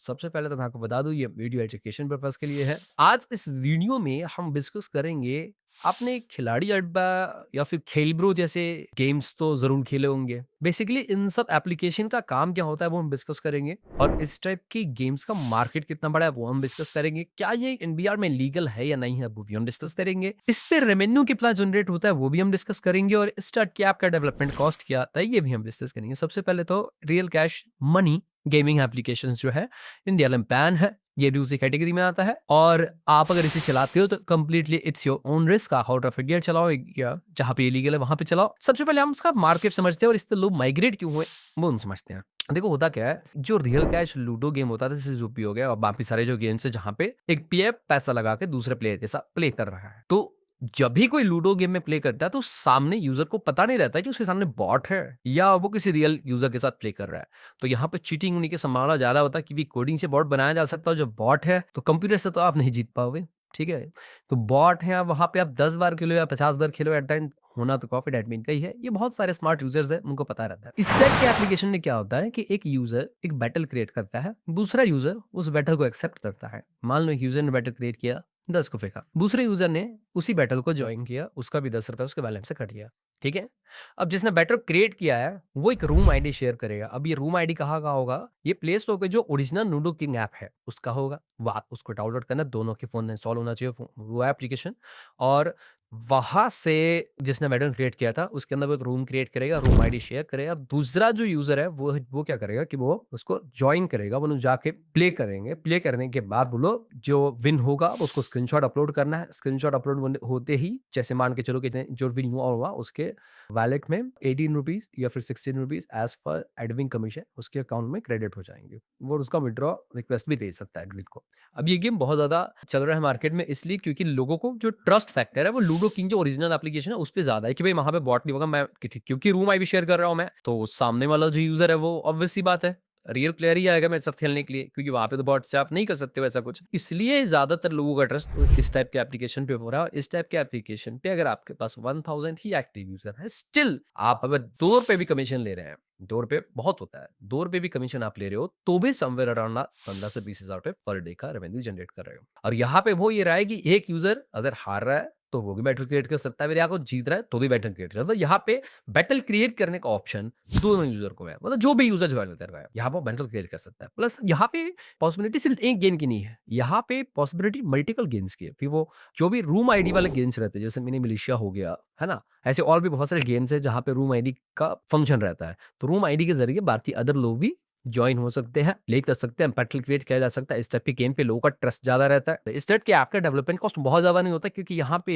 सबसे पहले तो मैं आपको बता दूँ ये वीडियो एजुकेशन पर्पज़ के लिए है। आज इस वीडियो में हम डिस्कस करेंगे आपने खिलाड़ी अड्डा या फिर खेल ब्रो जैसे गेम्स तो ज़रूर खेले होंगे। बेसिकली इन सब एप्लीकेशन का काम क्या होता है वो हम डिस्कस करेंगे और इस टाइप की गेम्स का मार्केट कितना बड़ा है वो हम डिस्कस करेंगे। क्या ये इंडिया में लीगल है या नहीं है वो भी हम डिस्कस करेंगे। इस पे रेवेन्यू कितना जनरेट होता है वो भी हम डिस्कस करेंगे और स्टार्ट की ऐप का डेवलपमेंट कॉस्ट क्या आता है ये भी हम डिस्कस करेंगे। सबसे पहले तो real cash money gaming applications जो है इंडिया में बैन है, ये भी उसी कैटेगरी में आता है और आप अगर इसे चलाते हो तो completely it's your own risk. आप आउट ऑफ इंडिया चलाओ या जहाँ पे इलीगल है वहां पे चलाओ। सबसे पहले हम उसका मार्केट समझते हैं और इस पे लोग माइग्रेट क्यों हुए वो हम समझते हैं। देखो होता क्या है, जो रियल कैश लूडो गेम होता था जैसे ज़ूपी हो गया और बाकी सारे जो गेम्स है जहाँ पे एक प्लेयर पैसा लगा के दूसरे प्लेयर के साथ प्ले कर रहा है, तो जब भी कोई लूडो गेम में प्ले करता है तो सामने यूजर को पता नहीं रहता है कि उसके सामने बॉट है या वो किसी रियल यूजर के साथ प्ले कर रहा है। तो यहाँ पे चीटिंग होने की संभावना ज्यादा होता है क्योंकि कोडिंग से बॉट बनाया जा सकता है। जो बॉट है तो कंप्यूटर से तो आप नहीं जीत पाओगे, ठीक है। तो बॉट है, आप वहां पे आप 10 बार खेलो या 50 बार खेलो एट टाइम, होना तो कॉफी एडमिन का ही है। ये बहुत सारे स्मार्ट यूजर्स है, उनको पता रहता है। इस टाइप के एप्लीकेशन में क्या होता है कि एक यूजर एक बैटल क्रिएट करता है, दूसरा यूजर उस बैटल को एक्सेप्ट करता है। मान लो एक यूजर ने बैटल क्रिएट किया, 10 को फेंका, दूसरे यूजर ने उसी बैटल को ज्वाइन किया, उसका भी 10 रुपए उसके बैलेंस से कट गया, ठीक है। अब जिसने बैटल क्रिएट किया है वो एक रूम आईडी शेयर करेगा। अब ये रूम आईडी कहाँ का होगा, ये प्ले स्टोर पे जो ओरिजिनल लूडो किंग ऐप है उसका होगा। वाह, उसको डाउनलोड करना, दोनों के फोन में इंस्टॉल होना चाहिए वो एप्लीकेशन। और वहां से जिसने बैटल क्रिएट किया था उसके अंदर वो एक रूम क्रिएट करेगा, रूम आईडी शेयर करेगा। दूसरा जो यूजर है वो क्या करेगा कि वो उसको ज्वाइन करेगा, वो लोग जाके प्ले करेंगे। प्ले करने के बाद वो लोग जो विन होगा उसको स्क्रीनशॉट अपलोड करना है। स्क्रीनशॉट अपलोड होते ही जैसे मान के चलो कि जो विन हुआ होगा उसके वैलेट में 18 रुपीज या फिर 16 rupees as per admin commission उसके अकाउंट में क्रेडिट हो जाएंगे। वो उसका विड्रॉ रिक्वेस्ट भी भेज सकता है एडविन को। अब ये गेम बहुत ज्यादा चल रहा है मार्केट में इसलिए क्योंकि लोगों को जो ट्रस्ट फैक्टर है वो लूडो किंग जो ओरिजिनल एप्लीकेशन है उस पर ज्यादा है कि भाई वहां पे बॉट नहीं होगा। मैं क्योंकि रूम आई भी शेयर कर रहा हूं मैं, तो सामने वाला जो यूजर है वो ऑब्वियस सी बात है रियल प्लेयर ही आएगा मेरे साथ खेलने के लिए, क्योंकि वहां पे तो बॉट से आप नहीं कर सकते वैसा कुछ। इसलिए ज्यादातर लोगों का ट्रस्ट इस टाइप के एप्लीकेशन पे हो रहा है। इस टाइप के एप्लीकेशन पे अगर आपके पास 1000 ही एक्टिव यूजर है, स्टिल आप अगर 2 रुपए भी कमीशन ले रहे हैं, 2 रुपए बहुत होता है, 2 रुपए भी कमीशन आप ले रहे हो तो भी समवेयर अराउंड 15 से 20 हजार रुपए पर डे का रेवेन्यू जनरेट कर रहे हो। और यहाँ पे वो ये रहा है कि एक यूजर अगर हार रहा है तो वो भी बैटल क्रिएट कर सकता है, मेरे यहाँ को जीत रहा है तो भी बैटल क्रिएट कर सकता है। यहाँ पे बैटल क्रिएट करने का ऑप्शन दोनों यूजर को है, मतलब जो भी यूजर ज्वाइन कर रहा है यहाँ पर बैटल क्रिएट कर सकता है। प्लस यहाँ पे पॉसिबिलिटी सिर्फ एक गेम की नहीं है, यहाँ पे पॉसिबिलिटी मल्टीपल गेम्स की है। फिर वो जो भी रूम आईडी वाले गेम्स रहते हैं जैसे मिनी मिलिशिया हो गया है ना, ऐसे और भी बहुत सारे गेम्स है जहाँ पे रूम आईडी का फंक्शन रहता है। तो रूम आईडी के जरिए बाकी अदर लोग भी जॉइन हो सकते हैं, प्ले कर सकते हैं, बैटल क्रिएट किया जा सकता है। इस टाइप के गेम पे लोगों का ट्रस्ट ज्यादा रहता है। इस टाइप के ऐप का डेवलपमेंट कॉस्ट बहुत ज्यादा नहीं होता क्योंकि यहाँ पे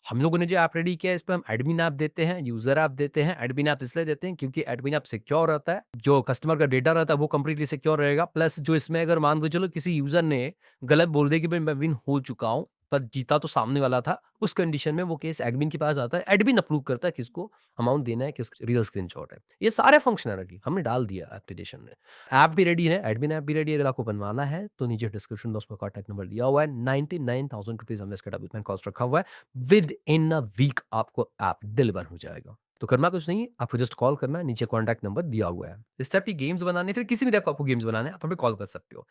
हम लोगों ने जो ऐप रेडी किया है इस पे हम एडमिन ऐप देते हैं, यूजर ऐप देते हैं। एडमिन ऐप इसलिए देते हैं क्योंकि एडमिन ऐप सिक्योर रहता है, जो कस्टमर का डेटा रहता है वो कंप्लीटली सिक्योर रहेगा। प्लस जो इसमें अगर मान के चलो किसी यूजर ने गलत बोल दिया कि भाई मैं विन हो चुका हूँ पर जीता तो सामने वाला था, उस कंडीशन में वो केस एडमिन के पास आता है। एडमिन अप्रूव करता है किसको अमाउंट देना है, किस रियल स्क्रीनशॉट है। ये सारे फंक्शनैलिटी हमने डाल दिया एप्लीकेशन में। ऐप भी रेडी है, एडमिन ऐप भी रेडी है। अगर आपको बनवाना है तो नीचे डिस्क्रिप्शन में उसका कॉन्टैक्ट नंबर दिया हुआ है। 99,000 रुपीज हमने इसका डेवलपमेंट कॉस्ट रखा हुआ है। विद इन अ वीक आपको ऐप डिलीवर हो जाएगा। तो करना कुछ नहीं है, आपको जस्ट कॉल करना है, नीचे कॉन्टैक्ट नंबर दिया हुआ है। इस टाइप की गेम्स बनाने फिर किसी भी टाइप का आपको गेम्स बनाने आप हमें कॉल कर सकते हो।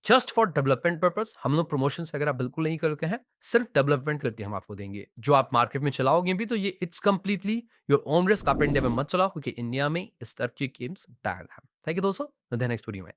जस्ट फॉर डेवलपमेंट पर्पस हम लोग प्रमोशंस वगैरह बिल्कुल नहीं करते हैं, सिर्फ डेवलपमेंट करके हम आपको देंगे। जो आप मार्केट में चलाओगे भी तो ये it's completely your own risk. आप इंडिया में मत चलाओ क्योंकि इंडिया में इस टाइप की गेम्स बैन है। थैंक यू दोस्तों, नेक्स्ट वीडियो में।